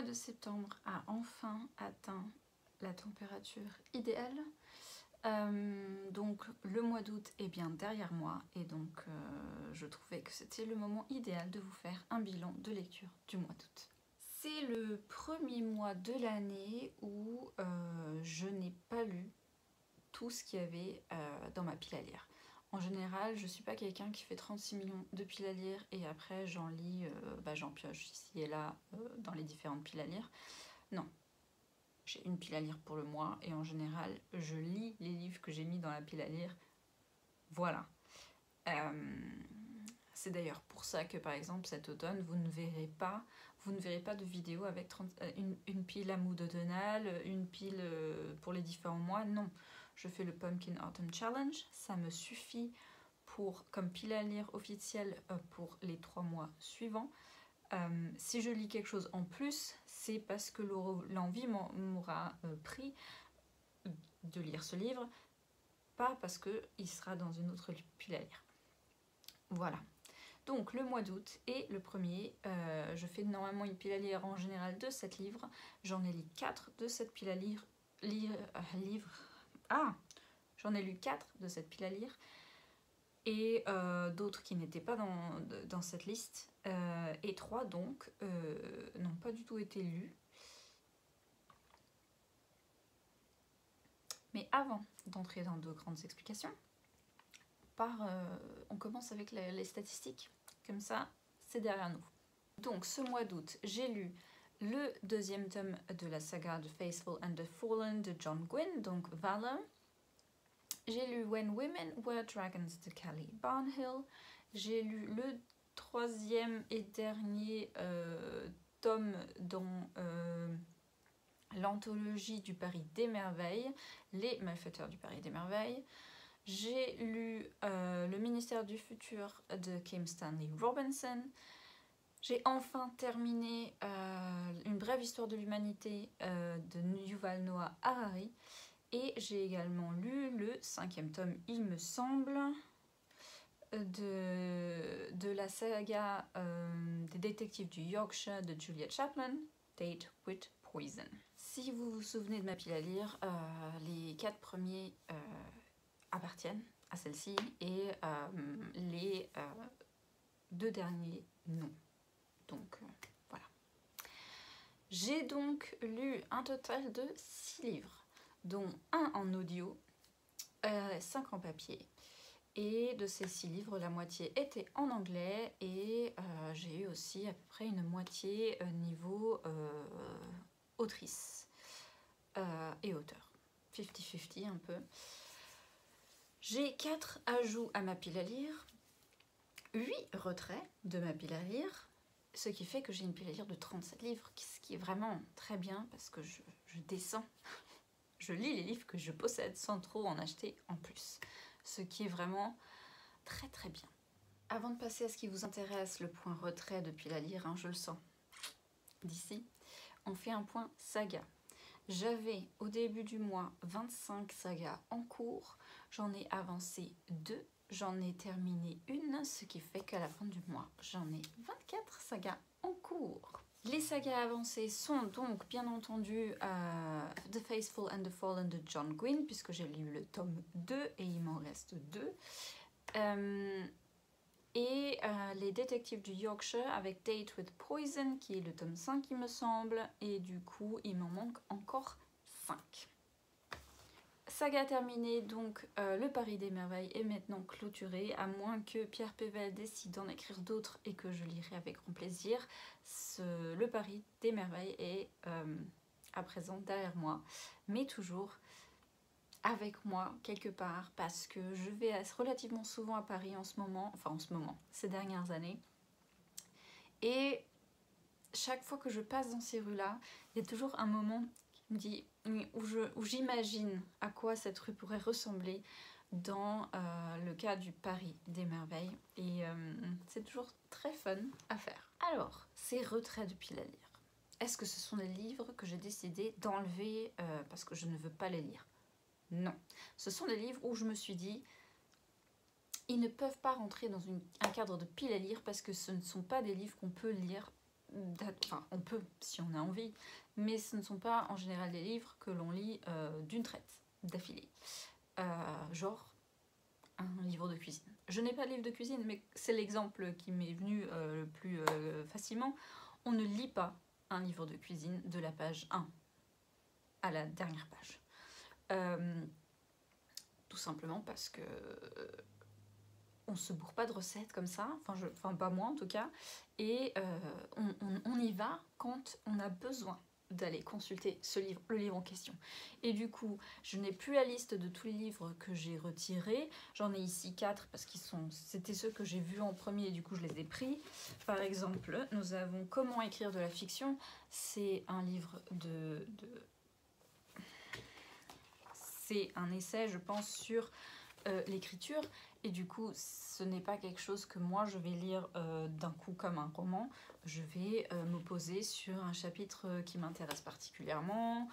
de septembre a enfin atteint la température idéale. Donc le mois d'août est bien derrière moi et donc je trouvais que c'était le moment idéal de vous faire un bilan de lecture du mois d'août. C'est le premier mois de l'année où je n'ai pas lu tout ce qu'il y avait dans ma pile à lire. En général, je ne suis pas quelqu'un qui fait 36 millions de piles à lire et après j'en lis, j'en pioche ici et là dans les différentes piles à lire. Non, j'ai une pile à lire pour le mois et en général, je lis les livres que j'ai mis dans la pile à lire. Voilà. C'est d'ailleurs pour ça que par exemple cet automne, vous ne verrez pas de vidéo avec une pile à Mood Automnal, une pile pour les différents mois. Non, je fais le Pumpkin Autumn Challenge, ça me suffit comme pile à lire officielle pour les 3 mois suivants. Si je lis quelque chose en plus, c'est parce que l'envie m'aura pris de lire ce livre, pas parce qu'il sera dans une autre pile à lire. Voilà. Donc le mois d'août est le premier, je fais normalement une pile à lire en général de 7 livres, j'en ai lu 4 de cette pile à lire, j'en ai lu 4 de cette pile à lire, et d'autres qui n'étaient pas dans cette liste, et 3 donc n'ont pas du tout été lus. Mais avant d'entrer dans de grandes explications, on commence avec les statistiques, comme ça c'est derrière nous. Donc ce mois d'août, j'ai lu le 2e tome de la saga The Faithful and the Fallen de John Gwynne, donc Valor. J'ai lu When Women Were Dragons de Kelly Barnhill. J'ai lu le 3e et dernier tome dans l'anthologie du Paris des Merveilles, Les Malfaiteurs du Paris des Merveilles. J'ai lu Le Ministère du Futur de Kim Stanley Robinson. J'ai enfin terminé Une brève histoire de l'humanité de Yuval Noah Harari. Et j'ai également lu le 5e tome, il me semble, de la saga des détectives du Yorkshire de Julia Chapman, Date with Poison. Si vous vous souvenez de ma pile à lire, les 4 premiers appartiennent à celle-ci et les 2 derniers non. Donc voilà. J'ai donc lu un total de 6 livres, dont 1 en audio, 5 en papier. Et de ces 6 livres, la moitié était en anglais et j'ai eu aussi à peu près une moitié niveau autrice et auteur. 50-50 un peu. J'ai 4 ajouts à ma pile à lire, 8 retraits de ma pile à lire, ce qui fait que j'ai une pile à lire de 37 livres, ce qui est vraiment très bien parce que je descends. Je lis les livres que je possède sans trop en acheter en plus, ce qui est vraiment très très bien. Avant de passer à ce qui vous intéresse, le point retrait de pile à lire, hein, je le sens d'ici, on fait un point saga. J'avais au début du mois 25 sagas en cours, j'en ai avancé 2, j'en ai terminé une, ce qui fait qu'à la fin du mois, j'en ai 24 sagas en cours. Les sagas avancées sont donc bien entendu The Faithful and the Fallen de John Gwynne, puisque j'ai lu le tome 2 et il m'en reste 2. Les détectives du Yorkshire avec Date with Poison, qui est le tome 5 il me semble, et du coup il m'en manque encore 5. Saga terminée, donc le Paris des Merveilles est maintenant clôturé, à moins que Pierre Pével décide d'en écrire d'autres et que je lirai avec grand plaisir. Le Paris des Merveilles est à présent derrière moi, mais toujours avec moi quelque part, parce que je vais relativement souvent à Paris en ce moment, ces dernières années. Et chaque fois que je passe dans ces rues-là, il y a toujours un moment qui me dit, où j'imagine à quoi cette rue pourrait ressembler dans le cas du Paris des Merveilles. Et c'est toujours très fun à faire. Alors, ces retraits de pile à lire. Est-ce que ce sont des livres que j'ai décidé d'enlever parce que je ne veux pas les lire? Non. Ce sont des livres où je me suis dit, ils ne peuvent pas rentrer dans un cadre de pile à lire parce que ce ne sont pas des livres qu'on peut lire enfin on peut si on a envie, mais ce ne sont pas en général des livres que l'on lit d'une traite, d'affilée. Genre un livre de cuisine. Je n'ai pas de livre de cuisine, mais c'est l'exemple qui m'est venu le plus facilement. On ne lit pas un livre de cuisine de la page 1 à la dernière page. Tout simplement parce que on se bourre pas de recettes comme ça, enfin pas moi en tout cas, et on y va quand on a besoin d'aller consulter le livre en question. Et du coup, je n'ai plus la liste de tous les livres que j'ai retirés, j'en ai ici 4 parce c'était ceux que j'ai vus en premier et du coup je les ai pris. Par exemple, nous avons Comment écrire de la fiction, c'est un livre c'est un essai, je pense, sur l'écriture, et du coup ce n'est pas quelque chose que moi je vais lire d'un coup comme un roman. Je vais me poser sur un chapitre qui m'intéresse particulièrement,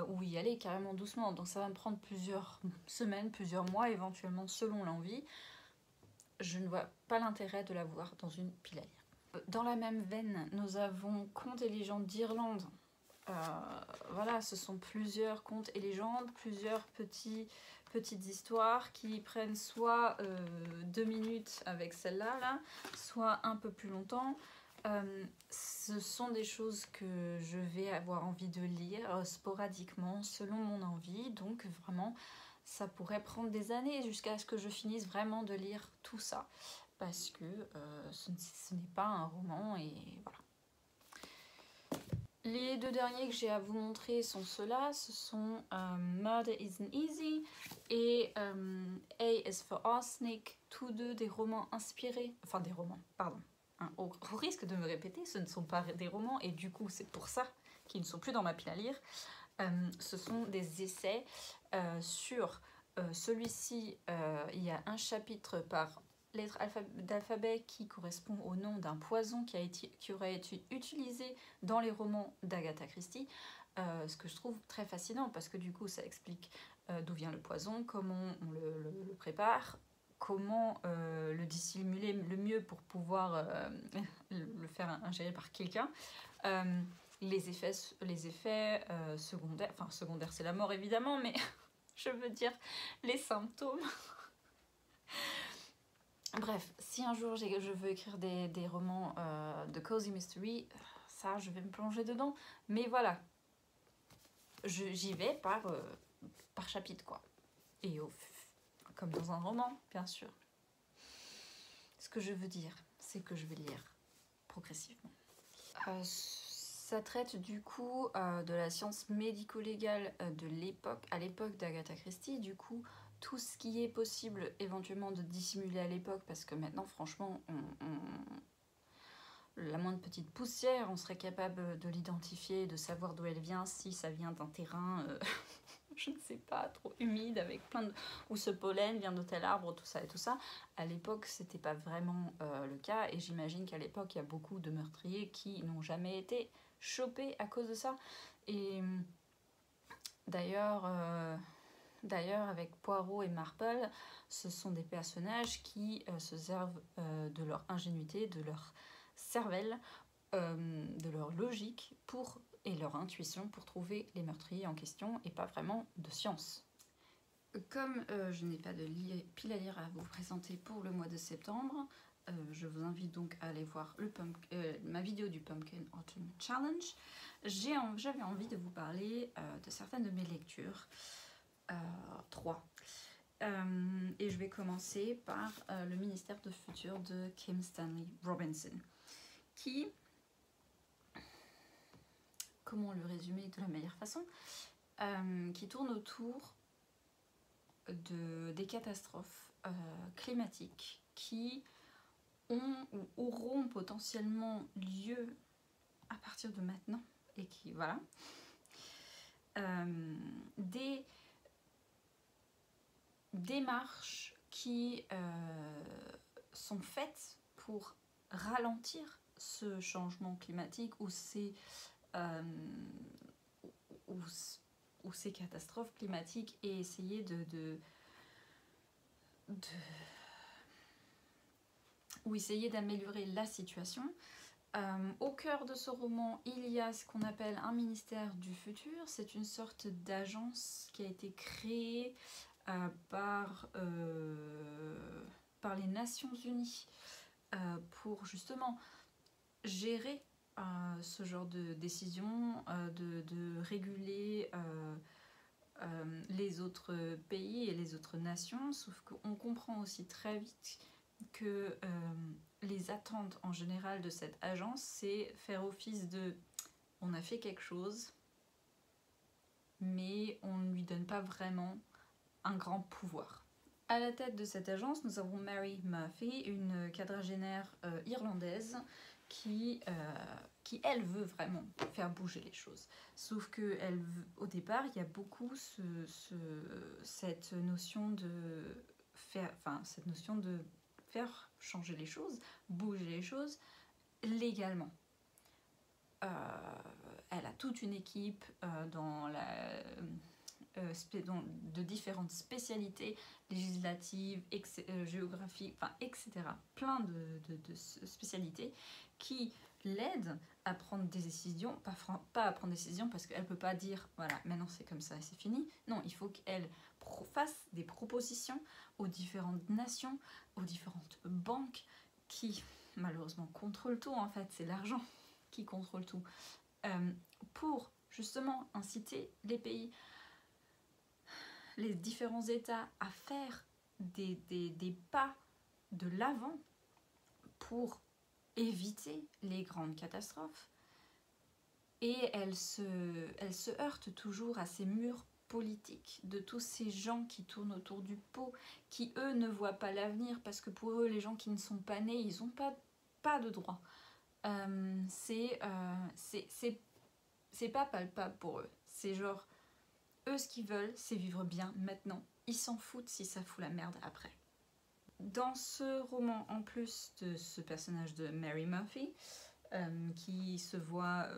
ou y aller carrément doucement, donc ça va me prendre plusieurs semaines, plusieurs mois éventuellement selon l'envie. Je ne vois pas l'intérêt de l'avoir dans une pile à lire. Dans la même veine, nous avons Contes et légendes d'Irlande. Voilà, ce sont plusieurs contes et légendes, plusieurs petites histoires qui prennent soit 2 minutes avec celle-là, là, soit un peu plus longtemps. Ce sont des choses que je vais avoir envie de lire sporadiquement selon mon envie, donc vraiment ça pourrait prendre des années jusqu'à ce que je finisse vraiment de lire tout ça, parce que ce n'est pas un roman, et voilà. Les 2 derniers que j'ai à vous montrer sont ceux-là, ce sont Murder Isn't Easy et A is for Arsenic, tous deux des romans inspirés, enfin des romans, pardon, hein, au risque de me répéter, ce ne sont pas des romans, et du coup c'est pour ça qu'ils ne sont plus dans ma pile à lire. Ce sont des essais sur celui-ci, il y a un chapitre par lettre d'alphabet qui correspond au nom d'un poison qui aurait été utilisé dans les romans d'Agatha Christie, ce que je trouve très fascinant parce que du coup ça explique d'où vient le poison, comment on le prépare, comment le dissimuler le mieux pour pouvoir le faire ingérer par quelqu'un, les effets secondaires, enfin secondaires c'est la mort évidemment, mais je veux dire les symptômes. Bref, si un jour je veux écrire des romans de cozy mystery, ça je vais me plonger dedans. Mais voilà, j'y vais par chapitre quoi. Et comme dans un roman, bien sûr. Ce que je veux dire, c'est que je vais lire progressivement. Ça traite du coup de la science médico-légale à l'époque d'Agatha Christie, du coup tout ce qui est possible éventuellement de dissimuler à l'époque, parce que maintenant franchement la moindre petite poussière on serait capable de l'identifier, de savoir d'où elle vient, si ça vient d'un terrain je ne sais pas, trop humide avec où ce pollen vient de tel arbre, tout ça et tout ça. À l'époque c'était pas vraiment le cas, et j'imagine qu'à l'époque il y a beaucoup de meurtriers qui n'ont jamais été chopés à cause de ça. Et d'ailleurs avec Poirot et Marple, ce sont des personnages qui se servent de leur ingénuité, de leur cervelle, de leur logique et leur intuition pour trouver les meurtriers en question, et pas vraiment de science. Comme je n'ai pas de pile à lire à vous présenter pour le mois de septembre, je vous invite donc à aller voir ma vidéo du Pumpkin Autumn Challenge. J'avais envie de vous parler de certaines de mes lectures. 3. Et je vais commencer par Le ministère du futur de Kim Stanley Robinson, qui, comment le résumer de la meilleure façon, qui tourne autour des catastrophes climatiques qui ont ou auront potentiellement lieu à partir de maintenant, et qui, voilà, des démarches qui sont faites pour ralentir ce changement climatique ou ces catastrophes climatiques, et essayer ou essayer d'améliorer la situation. Au cœur de ce roman, il y a ce qu'on appelle un ministère du futur. C'est une sorte d'agence qui a été créée par les Nations Unies pour justement gérer ce genre de décision, de réguler les autres pays et les autres nations, sauf qu'on comprend aussi très vite que les attentes en général de cette agence, c'est faire office de on a fait quelque chose, mais on ne lui donne pas vraiment un grand pouvoir. À la tête de cette agence, nous avons Mary Murphy, une quadragénaire irlandaise qui elle veut vraiment faire bouger les choses. Sauf que au départ, il y a beaucoup cette notion de faire changer les choses, bouger les choses légalement. Elle a toute une équipe de différentes spécialités législatives, géographiques, etc. Plein de spécialités qui l'aident à prendre des décisions, pas à prendre des décisions parce qu'elle ne peut pas dire voilà, maintenant c'est comme ça et c'est fini. Non, il faut qu'elle fasse des propositions aux différentes nations, aux différentes banques qui malheureusement contrôlent tout en fait, c'est l'argent qui contrôle tout, pour justement inciter les pays, les différents États à faire des pas de l'avant pour éviter les grandes catastrophes. Et elle se heurte toujours à ces murs politiques de tous ces gens qui tournent autour du pot, qui eux ne voient pas l'avenir parce que pour eux, les gens qui ne sont pas nés, ils n'ont pas de droit. C'est pas palpable pour eux. C'est genre, eux, ce qu'ils veulent, c'est vivre bien maintenant. Ils s'en foutent si ça fout la merde après. Dans ce roman, en plus de ce personnage de Mary Murphy, qui se voit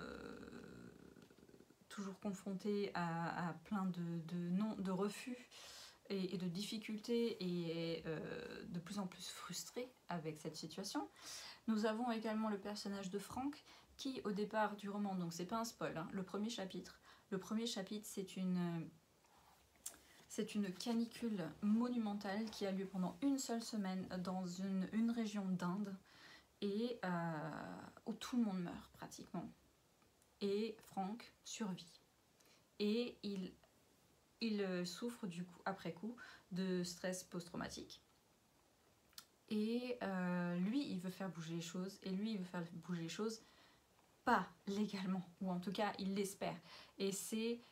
toujours confrontée à plein de refus et de difficultés et de plus en plus frustrée avec cette situation, nous avons également le personnage de Frank qui, au départ du roman, donc c'est pas un spoil, hein, le premier chapitre, c'est une canicule monumentale qui a lieu pendant une seule semaine dans une région d'Inde et où tout le monde meurt pratiquement. Et Frank survit. Et il souffre du coup, après coup, de stress post-traumatique. Et lui, il veut faire bouger les choses. Et lui, il veut faire bouger les choses pas légalement. Ou en tout cas, il l'espère. Et c'est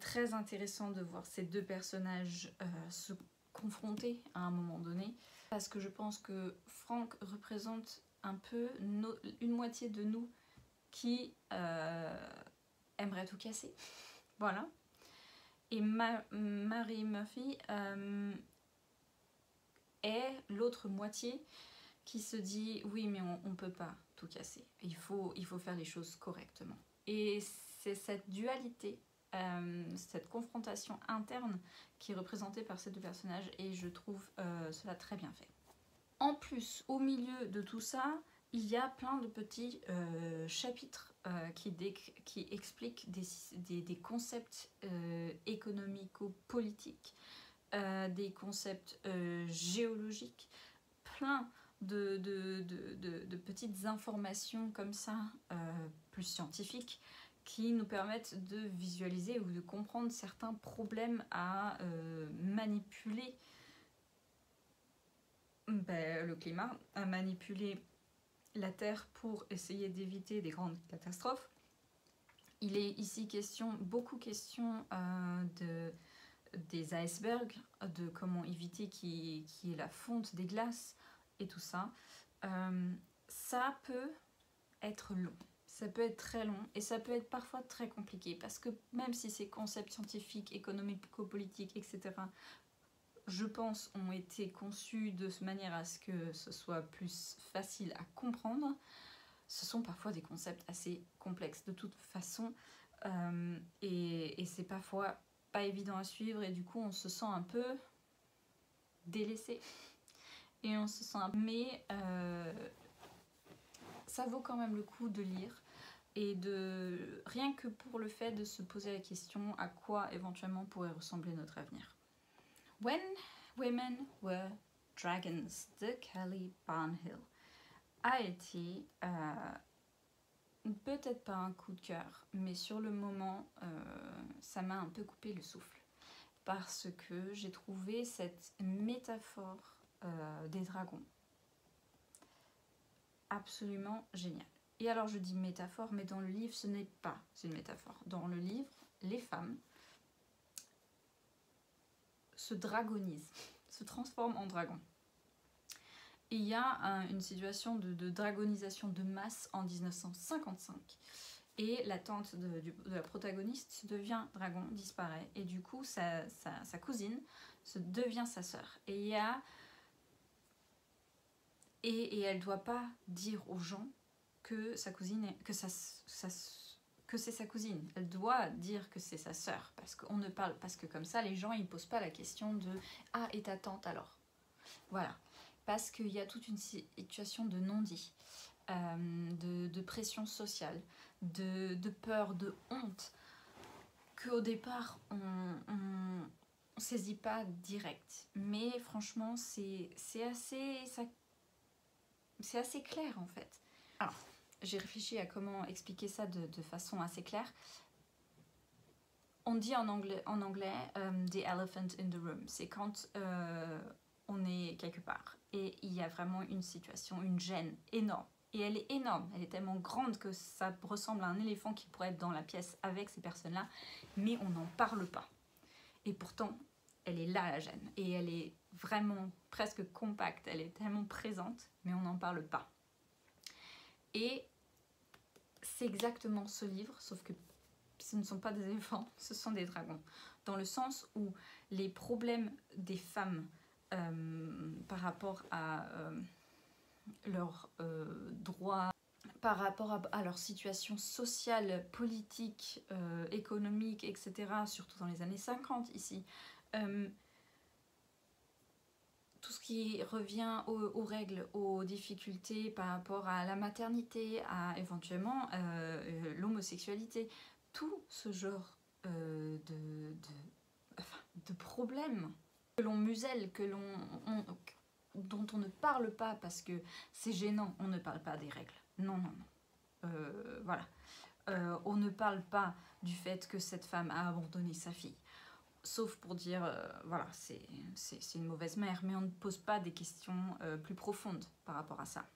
très intéressant de voir ces deux personnages se confronter à un moment donné. Parce que je pense que Frank représente un peu une moitié de nous qui aimerait tout casser. Voilà. Et Mary Murphy est l'autre moitié qui se dit oui mais on ne peut pas tout casser, il faut faire les choses correctement. Et c'est cette dualité, cette confrontation interne qui est représentée par ces deux personnages et je trouve cela très bien fait. En plus, au milieu de tout ça, il y a plein de petits chapitres qui expliquent des concepts économico-politiques, des concepts géologiques, plein de petites informations comme ça, plus scientifiques, qui nous permettent de visualiser ou de comprendre certains problèmes à manipuler le climat, à manipuler la Terre pour essayer d'éviter des grandes catastrophes. Il est ici beaucoup question des icebergs, de comment éviter qu'il y ait la fonte des glaces et tout ça. Ça peut être long, ça peut être très long et ça peut être parfois très compliqué parce que même si ces concepts scientifiques, économico-politiques, etc., je pense, ont été conçus de manière à ce que ce soit plus facile à comprendre, ce sont parfois des concepts assez complexes de toute façon et c'est parfois pas évident à suivre et du coup on se sent un peu délaissé et on se sent mais ça vaut quand même le coup de lire et de rien que pour le fait de se poser la question à quoi éventuellement pourrait ressembler notre avenir. When Women Were Dragons de Kelly Barnhill a été peut-être pas un coup de cœur, mais sur le moment, ça m'a un peu coupé le souffle. Parce que j'ai trouvé cette métaphore des dragons absolument géniale. Et alors je dis métaphore, mais dans le livre, ce n'est pas une métaphore. Dans le livre, les femmes se dragonisent, se transforment en dragons. Et il y a une situation de dragonisation de masse en 1955. Et la tante de la protagoniste devient dragon, disparaît. Et du coup, sa cousine devient sa sœur. Et elle ne doit pas dire aux gens que sa cousine que c'est sa cousine. Elle doit dire que c'est sa sœur, parce qu'on ne parle, parce que comme ça les gens ils posent pas la question de ah, et ta tante alors. Voilà, parce qu'il y a toute une situation de non-dit, de pression sociale, de peur, de honte, qu'au départ on saisit pas direct. Mais franchement c'est assez clair en fait. Alors, j'ai réfléchi à comment expliquer ça de façon assez claire. On dit en anglais the elephant in the room. C'est quand on est quelque part et il y a vraiment une situation, une gêne énorme. Et elle est énorme, elle est tellement grande que ça ressemble à un éléphant qui pourrait être dans la pièce avec ces personnes-là, mais on n'en parle pas. Et pourtant, elle est là la gêne. Et elle est vraiment presque compacte, elle est tellement présente, mais on n'en parle pas. Et c'est exactement ce livre, sauf que ce ne sont pas des éléphants, ce sont des dragons. Dans le sens où les problèmes des femmes par rapport à leurs droits, par rapport à leur situation sociale, politique, économique, etc., surtout dans les années 50 ici, tout ce qui revient aux règles, aux difficultés par rapport à la maternité, à éventuellement l'homosexualité, tout ce genre de problèmes que l'on muselle, dont on ne parle pas parce que c'est gênant, on ne parle pas des règles. Non, non, non. Voilà. On ne parle pas du fait que cette femme a abandonné sa fille. Sauf pour dire, voilà, c'est une mauvaise mère, mais on ne pose pas des questions plus profondes par rapport à ça.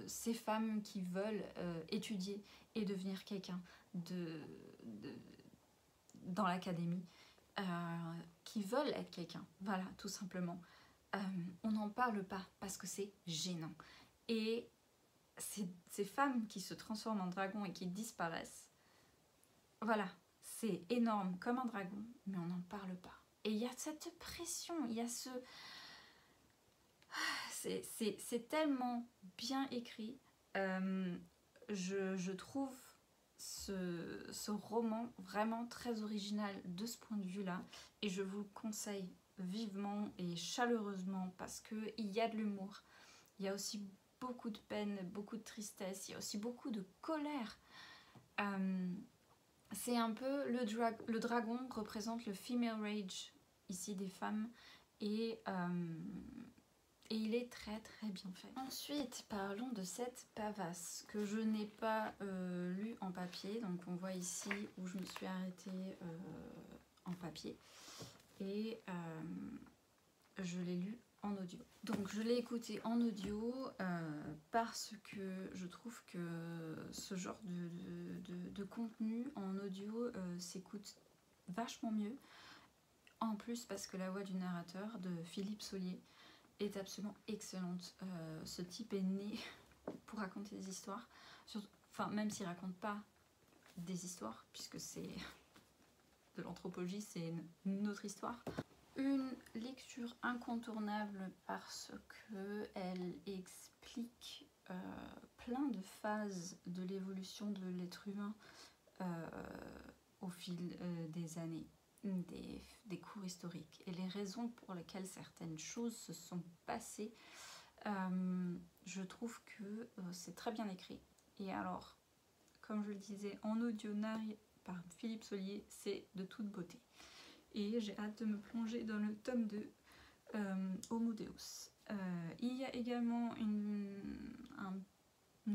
Ces femmes qui veulent étudier et devenir quelqu'un dans l'académie, qui veulent être quelqu'un, voilà, tout simplement. On n'en parle pas parce que c'est gênant. Et ces femmes qui se transforment en dragons et qui disparaissent, voilà, c'est énorme comme un dragon, mais on n'en parle pas. Et il y a cette pression, il y a ce... C'est tellement bien écrit. Je trouve ce roman vraiment très original de ce point de vue-là. Et je vous le conseille vivement et chaleureusement parce qu'il y a de l'humour. Il y a aussi beaucoup de peine, beaucoup de tristesse. Il y a aussi beaucoup de colère. C'est un peu... Le dragon représente le female rage, ici des femmes. Et il est très très bien fait. Ensuite, parlons de cette pavasse que je n'ai pas lu en papier. Donc on voit ici où je me suis arrêtée en papier. Et je l'ai lu en audio. Donc je l'ai écouté en audio parce que je trouve que ce genre de contenu en audio s'écoute vachement mieux. En plus parce que la voix du narrateur, de Philippe Saulier, est absolument excellente. Ce type est né pour raconter des histoires. Enfin, même s'il raconte pas des histoires, puisque c'est de l'anthropologie, c'est une autre histoire. Une lecture incontournable parce qu'elle explique plein de phases de l'évolution de l'être humain au fil des années. Des cours historiques et les raisons pour lesquelles certaines choses se sont passées Je trouve que c'est très bien écrit. Et alors, comme je le disais, en audio narré par Philippe Saulier, c'est de toute beauté. Et j'ai hâte de me plonger dans le tome 2, Homo Deus. Il y a également un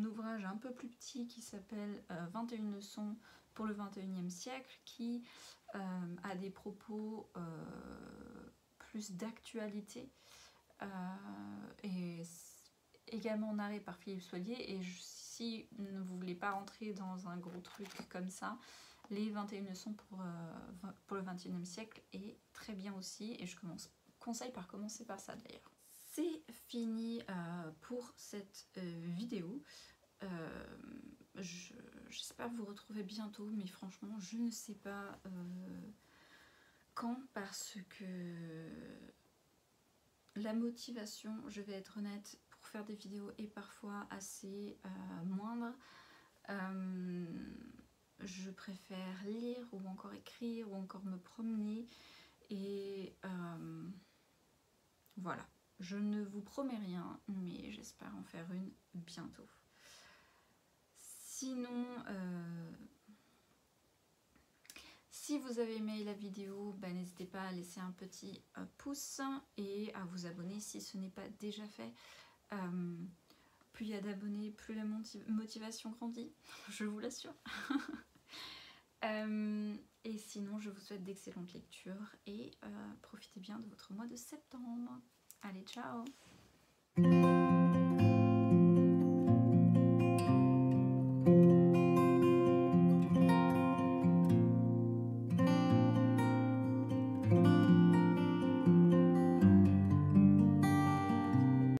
ouvrage un peu plus petit qui s'appelle 21 leçons pour le 21e siècle, qui a des propos plus d'actualité, et également narré par Philippe Saulier. Et si vous ne voulez pas rentrer dans un gros truc comme ça, les 21 leçons pour le 21e siècle est très bien aussi, et je conseille par commencer par ça d'ailleurs. C'est fini pour cette vidéo. J'espère vous retrouver bientôt, mais franchement je ne sais pas quand, parce que la motivation, je vais être honnête, pour faire des vidéos est parfois assez moindre. Je préfère lire ou encore écrire ou encore me promener, et voilà. Je ne vous promets rien, mais j'espère en faire une bientôt. Sinon, si vous avez aimé la vidéo, n'hésitez pas à laisser un petit pouce et à vous abonner si ce n'est pas déjà fait. Plus il y a d'abonnés, plus la motivation grandit, je vous l'assure. Et sinon, je vous souhaite d'excellentes lectures et profitez bien de votre mois de septembre. Allez, ciao!